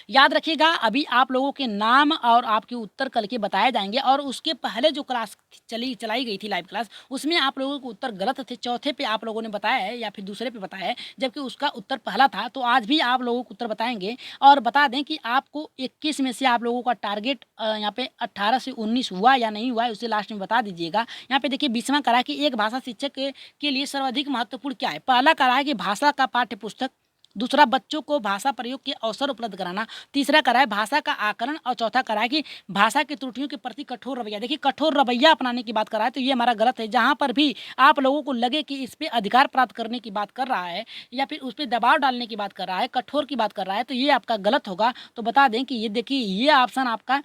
याद रखिएगा अभी आप लोगों के नाम और आपके उत्तर कल के बताए जाएंगे, और उसके पहले जो क्लास चलाई गई थी लाइव क्लास, उसमें आप लोगों के उत्तर गलत थे। चौथे पे आप लोगों ने बताया है या फिर दूसरे पे बताया है, जबकि उसका उत्तर पहला था। तो आज भी आप लोगों को उत्तर बताएंगे, और बता दें कि आपको 21 में से आप लोगों का टारगेट यहाँ पे 18 से 19 हुआ या नहीं हुआ है, उसे लास्ट में बता दीजिएगा। यहाँ पे देखिए 20वां करा कि एक भाषा शिक्षक के लिए सर्वाधिक महत्वपूर्ण क्या है। पहला करा है कि भाषा का पाठ्य पुस्तक, दूसरा बच्चों को भाषा प्रयोग के अवसर उपलब्ध कराना, तीसरा करा है भाषा का आकलन, और चौथा करा है कि भाषा की त्रुटियों के प्रति कठोर रवैया। देखिए कठोर रवैया अपनाने की बात कर रहा है, तो ये हमारा गलत है। जहाँ पर भी आप लोगों को लगे कि इस पे अधिकार प्राप्त करने की बात कर रहा है या फिर उस पर दबाव डालने की बात कर रहा है, कठोर की बात कर रहा है, तो ये आपका गलत होगा। तो बता दें कि ये देखिए ये ऑप्शन आपका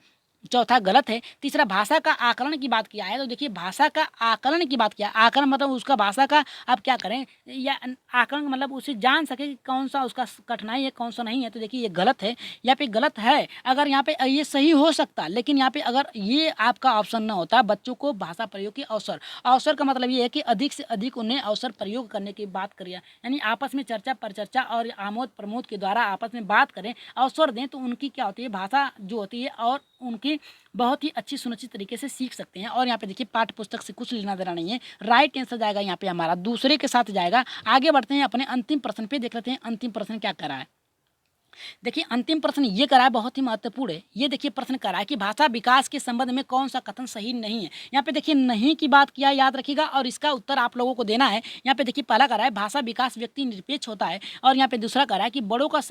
चौथा गलत है। तीसरा भाषा का आकलन की बात किया है, तो देखिए भाषा का आकलन की बात किया, आकलन मतलब उसका भाषा का आप क्या करें, या आकलन मतलब उसे जान सके कि कौन सा उसका कठिनाई है कौन सा नहीं है। तो देखिए ये गलत है, यहाँ पे गलत है। अगर यहाँ पे ये सही हो सकता, लेकिन यहाँ पे अगर ये आपका ऑप्शन ना होता, बच्चों को भाषा प्रयोग के अवसर, अवसर का मतलब ये है कि अधिक से अधिक उन्हें अवसर प्रयोग करने की बात करिए, यानी आपस में चर्चा परिचर्चा और आमोद प्रमोद के द्वारा आपस में बात करें, अवसर दें, तो उनकी क्या होती है भाषा जो होती है और उनकी बहुत ही अच्छी सुनिश्चित तरीके से सीख सकते हैं। और यहाँ पे देखिए पाठ्य पुस्तक से कुछ लेना देना नहीं है। राइट आंसर जाएगा यहाँ पे हमारा दूसरे के साथ जाएगा। आगे बढ़ते हैं अपने अंतिम प्रश्न पे, देख लेते हैं अंतिम प्रश्न क्या करा है। देखिए अंतिम प्रश्न ये करा है, बहुत ही महत्वपूर्ण है। ये देखिए प्रश्न करा है कि भाषा विकास के संबंध में कौन सा कथन सही नहीं है। यहाँ पे देखिए नहीं की बात किया, याद रखिएगा, और इसका उत्तर आप लोगों को देना है। यहाँ पे देखिए पहला करा है भाषा विकास व्यक्ति निरपेक्ष होता है, और यहाँ पे दूसरा करा है कि बड़ों का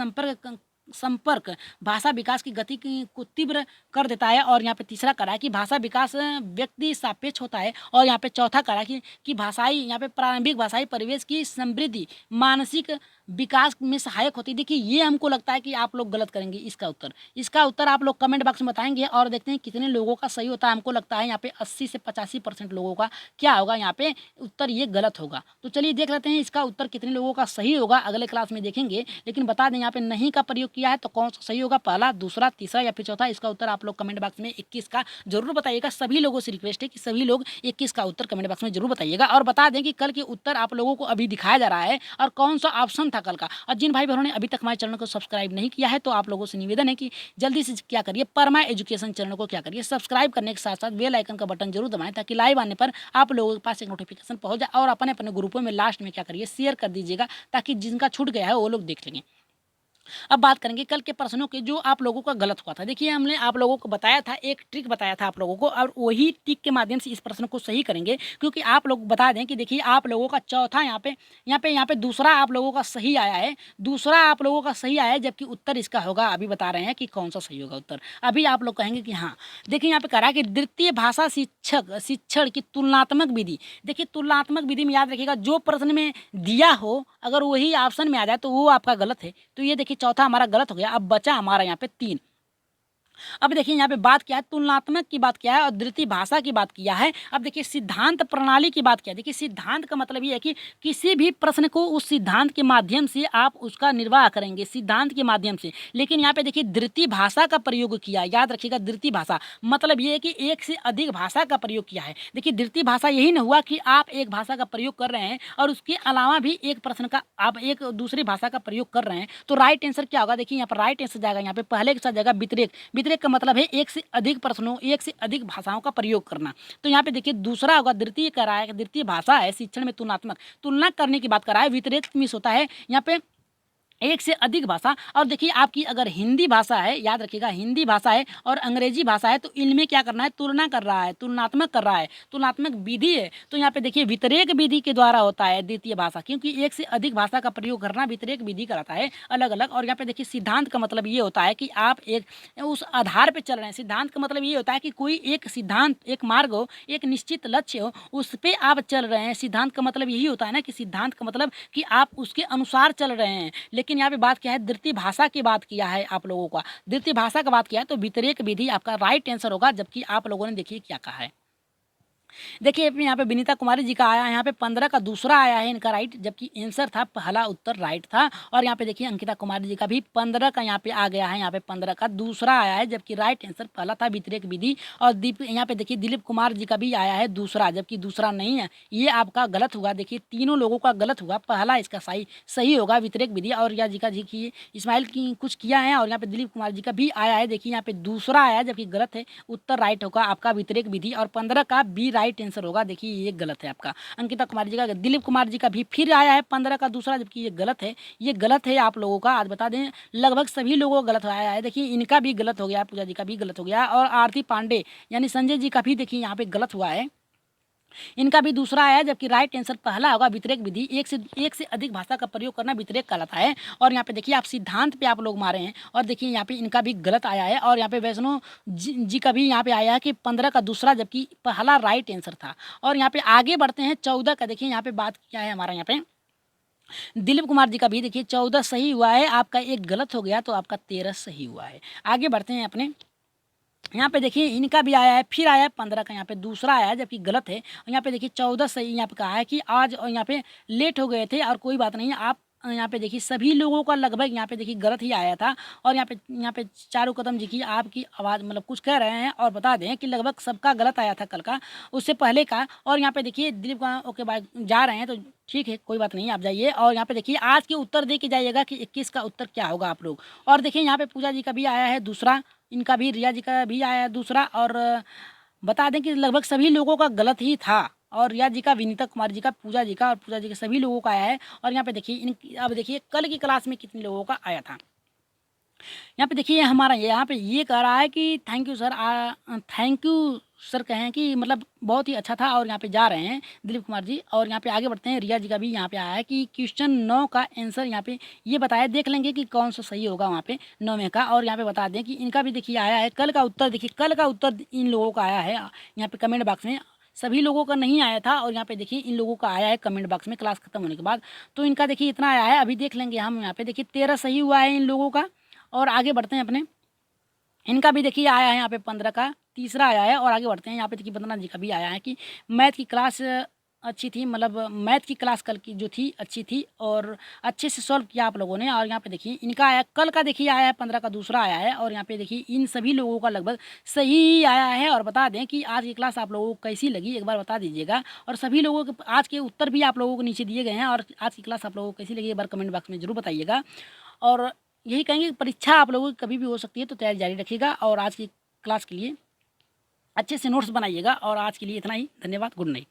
संपर्क भाषा विकास की गति को तीव्र कर देता है, और यहाँ पे तीसरा करा है कि भाषा विकास व्यक्ति सापेक्ष होता है, और यहाँ पे चौथा करा कि भाषाई यहाँ पे प्रारंभिक भाषाई परिवेश की समृद्धि मानसिक विकास में सहायक होती है। देखिए ये हमको लगता है कि आप लोग गलत करेंगे इसका उत्तर आप लोग कमेंट बॉक्स में बताएंगे, और देखते हैं कितने लोगों का सही होता है। हमको लगता है यहाँ पे 80 से 85% लोगों का क्या होगा, यहाँ पे उत्तर ये गलत होगा। तो चलिए देख लेते हैं इसका उत्तर कितने लोगों का सही होगा, अगले क्लास में देखेंगे। लेकिन बता दें यहाँ पे नहीं का प्रयोग किया है, तो कौन सा सही होगा, पहला, दूसरा, तीसरा या फिर चौथा। इसका उत्तर आप लोग कमेंट बॉक्स में 21 का जरूर बताइएगा। सभी लोगों से रिक्वेस्ट है कि सभी लोग 21 का उत्तर कमेंट बॉक्स में जरूर बताइएगा, और बता दें कि कल के उत्तर आप लोगों को अभी दिखाया जा रहा है और कौन सा ऑप्शन था कल का। और जिन भाई बहनों ने अभी तक हमारे चैनल को सब्सक्राइब नहीं किया है, तो आप लोगों से निवेदन है कि जल्दी से क्या करिए, परमा एजुकेशन चैनल को क्या करिए, सब्सक्राइब करने के साथ साथ बेल आइकन का बटन जरूर दबाएं, ताकि लाइव आने पर आप लोगों के पास एक नोटिफिकेशन पहुंच जाए। और अपने अपने ग्रुपों में लास्ट में क्या करिए, शेयर कर दीजिएगा, ताकि जिनका छूट गया है वो लोग देख लेंगे। अब बात करेंगे कल के प्रश्नों के जो आप लोगों का गलत हुआ था। देखिए हमने आप लोगों को बताया था, एक ट्रिक बताया था आप लोगों को, और वही ट्रिक के माध्यम से इस प्रश्न को सही करेंगे। क्योंकि आप लोग बता दें कि देखिए आप लोगों का चौथा यहाँ पे दूसरा आप लोगों का सही आया है, दूसरा आप लोगों का सही आया है, जबकि उत्तर इसका होगा, अभी बता रहे हैं कि कौन सा सही होगा उत्तर। अभी आप लोग कहेंगे कि हाँ, देखिए यहाँ पे कह रहा है कि द्वितीय भाषा शिक्षण की तुलनात्मक विधि। देखिए तुलनात्मक विधि में याद रखिएगा जो प्रश्न में दिया हो, अगर वही ऑप्शन में आ जाए तो वो आपका गलत है। तो ये देखिए चौथा हमारा गलत हो गया। अब बचा हमारा यहाँ पे 3। अब देखिए यहाँ पे बात क्या है, तुलनात्मक की बात किया है और द्वितीय भाषा की बात किया है। अब देखिए सिद्धांत प्रणाली की बात किया है। देखिए सिद्धांत का मतलब ये है कि किसी भी प्रश्न को उस सिद्धांत के माध्यम से आप उसका निर्वाह करेंगे, सिद्धांत के माध्यम से। लेकिन यहाँ पे देखिए द्वितीय भाषा का प्रयोग किया, याद रखिएगा द्वितीय भाषा मतलब ये है कि एक से अधिक भाषा का प्रयोग किया है। देखिए द्वितीय भाषा यही न हुआ कि आप एक भाषा का प्रयोग कर रहे हैं और उसके अलावा भी एक प्रश्न का आप एक दूसरी भाषा का प्रयोग कर रहे हैं। तो राइट आंसर क्या होगा, देखिए यहाँ पर राइट आंसर जाएगा यहाँ पे पहले के साथ जाएगा व्यतिरेक। व्यतिरेक का मतलब है एक से अधिक प्रश्नों, एक से अधिक भाषाओं का प्रयोग करना। तो यहाँ पे देखिए दूसरा होगा द्वितीय करा है, द्वितीय भाषा है शिक्षण में तुलनात्मक, तुलना करने की बात करा है। व्यतिरेक मिस होता है यहाँ पे एक से अधिक भाषा। और देखिए आपकी अगर हिंदी भाषा है, याद रखिएगा हिंदी भाषा है और अंग्रेजी भाषा है, तो इनमें क्या करना है, तुलना कर रहा है, तुलनात्मक कर रहा है, तुलनात्मक विधि है। तो यहाँ पे देखिए व्यतिरेक विधि के द्वारा होता है द्वितीय भाषा, क्योंकि एक से अधिक भाषा का प्रयोग करना व्यतिरेक विधि कराता है अलग अलग। और यहाँ पे देखिए सिद्धांत का मतलब ये होता है कि आप एक उस आधार पर चल रहे हैं। सिद्धांत का मतलब ये होता है कि कोई एक सिद्धांत, एक मार्ग हो, एक निश्चित लक्ष्य हो, उस पर आप चल रहे हैं। सिद्धांत का मतलब यही होता है ना कि सिद्धांत का मतलब कि आप उसके अनुसार चल रहे हैं। लेकिन लेकिन यहाँ पे बात क्या है, द्वितीय भाषा की बात किया है आप लोगों का, द्वितीय भाषा का बात किया है तो व्यतिरेक विधि आपका राइट आंसर होगा, जबकि आप लोगों ने देखिए क्या कहा है। देखिए अभी यहाँ पे विनीता कुमारी जी का आया है, यहाँ पे 15 का दूसरा आया है इनका राइट, जबकि आंसर था पहला उत्तर राइट था। और यहाँ पे देखिए अंकिता कुमारी जी का भी 15 का यहाँ पे आ गया है, यहाँ पे 15 का दूसरा आया है, जबकि राइट आंसर पहला था व्यतिरेक विधि। और यहाँ पे देखिए दिलीप कुमार जी का भी आया है दूसरा, जबकि दूसरा नहीं है, ये आपका गलत हुआ। देखिए तीनों लोगों का गलत हुआ, पहला इसका सही होगा व्यतिरेक विधि। और या जी का जी की इस्माइल की कुछ किया है, और यहाँ पे दिलीप कुमार जी का भी आया है, देखिए यहाँ पे दूसरा आया है, जबकि गलत है, उत्तर राइट होगा आपका व्यतिरेक विधि। और 15 का बी राइट आंसर होगा, देखिए ये गलत है आपका। अंकिता कुमारी जी का, दिलीप कुमार जी का भी फिर आया है 15 का दूसरा, जबकि ये गलत है, ये गलत है आप लोगों का। आज बता दें लगभग सभी लोगों को गलत आया है, देखिए इनका भी गलत हो गया, पूजा जी का भी गलत हो गया, और आरती पांडे यानी संजय जी का भी देखिए यहाँ पे गलत हुआ है, इनका भी दूसरा आया, जबकि राइट आंसर पहला होगा व्यतिरेक विधि। एक से अधिक भाषा का प्रयोग करना व्यतिरेक कहलाता है। और यहाँ पे देखिए आप सिद्धांत पे आप लोग मारे हैं, और देखिए यहाँ पे इनका भी गलत आया है। और यहाँ पे वैष्णो जी का भी यहाँ पे आया है कि 15 का दूसरा, जबकि पहला राइट आंसर था। और यहाँ पे आगे बढ़ते हैं 14 का, देखिए यहाँ पे बात क्या है हमारा, यहाँ पे दिलीप कुमार जी का भी देखिए 14 सही हुआ है, आपका एक गलत हो गया, तो आपका 13 सही हुआ है। आगे बढ़ते हैं अपने, यहाँ पे देखिए इनका भी आया है, फिर आया है 15 का, यहाँ पे दूसरा आया है, जबकि गलत है। और यहाँ पे देखिए 14 सही यहाँ पे कहा है कि आज, और यहाँ पे लेट हो गए थे, और कोई बात नहीं, आप यहाँ पे देखिए सभी लोगों का लगभग यहाँ पे देखिए गलत ही आया था। और यहाँ पे चारू कदम जी की आपकी आवाज़ मतलब कुछ कह रहे हैं, और बता दें कि लगभग सबका गलत आया था कल का, उससे पहले का। और यहाँ पे देखिए दिलीप का ओके बाय जा रहे हैं, तो ठीक है कोई बात नहीं, आप जाइए। और यहाँ पे देखिए आज के उत्तर दे के जाइएगा कि 21 का उत्तर क्या होगा आप लोग। और देखिए यहाँ पे पूजा जी का भी आया है दूसरा, इनका भी, रिया जी का भी आया है दूसरा। और बता दें कि लगभग सभी लोगों का गलत ही था, और रिया जी का, विनीता कुमार जी का, पूजा जी का, और पूजा जी के सभी लोगों का आया है। और यहाँ पे देखिए अब देखिए कल की क्लास में कितने लोगों का आया था। यहाँ पे देखिए हमारा यहाँ पे ये कह रहा है कि thank you sir, thank you sir कहें कि मतलब बहुत ही अच्छा था, और यहाँ पे जा रहे हैं दिलीप कुमार जी। और यहाँ पे आगे बढ़ते हैं, रिया जी का भी यहाँ पे आया है कि क्वेश्चन 9 का आंसर यहाँ पे ये बताया, देख लेंगे कि कौन सा सही होगा वहाँ पे 9वें का। और यहाँ पे बता दें कि इनका भी देखिए आया है कल का उत्तर, देखिए कल का उत्तर इन लोगों का आया है यहाँ पे कमेंट बॉक्स में, सभी लोगों का नहीं आया था। और यहाँ पे देखिए इन लोगों का आया है कमेंट बॉक्स में क्लास खत्म होने के बाद, तो इनका देखिए इतना आया है। अभी देख लेंगे हम, यहाँ पे देखिए 13 सही हुआ है इन लोगों का। और आगे बढ़ते हैं अपने, इनका भी देखिए आया है यहाँ पे 15 का तीसरा आया है। और आगे बढ़ते हैं, यहाँ पे देखिए वंदना जी का भी आया है कि मैथ की क्लास अच्छी थी, मतलब मैथ की क्लास कल की जो थी अच्छी थी, और अच्छे से सॉल्व किया आप लोगों ने। और यहाँ पे देखिए इनका आया कल का, देखिए आया है 15 का दूसरा आया है। और यहाँ पे देखिए इन सभी लोगों का लगभग सही आया है। और बता दें कि आज की क्लास आप लोगों को कैसी लगी एक बार बता दीजिएगा, और सभी लोगों के आज के उत्तर भी आप लोगों को नीचे दिए गए हैं। और आज की क्लास आप लोगों को कैसी लगी एक बार कमेंट बॉक्स में जरूर बताइएगा। और यही कहेंगे कि परीक्षा आप लोगों की कभी भी हो सकती है, तो तैयारी जारी रखिएगा। और आज की क्लास के लिए अच्छे से नोट्स बनाइएगा। और आज के लिए इतना ही, धन्यवाद, गुड नाइट।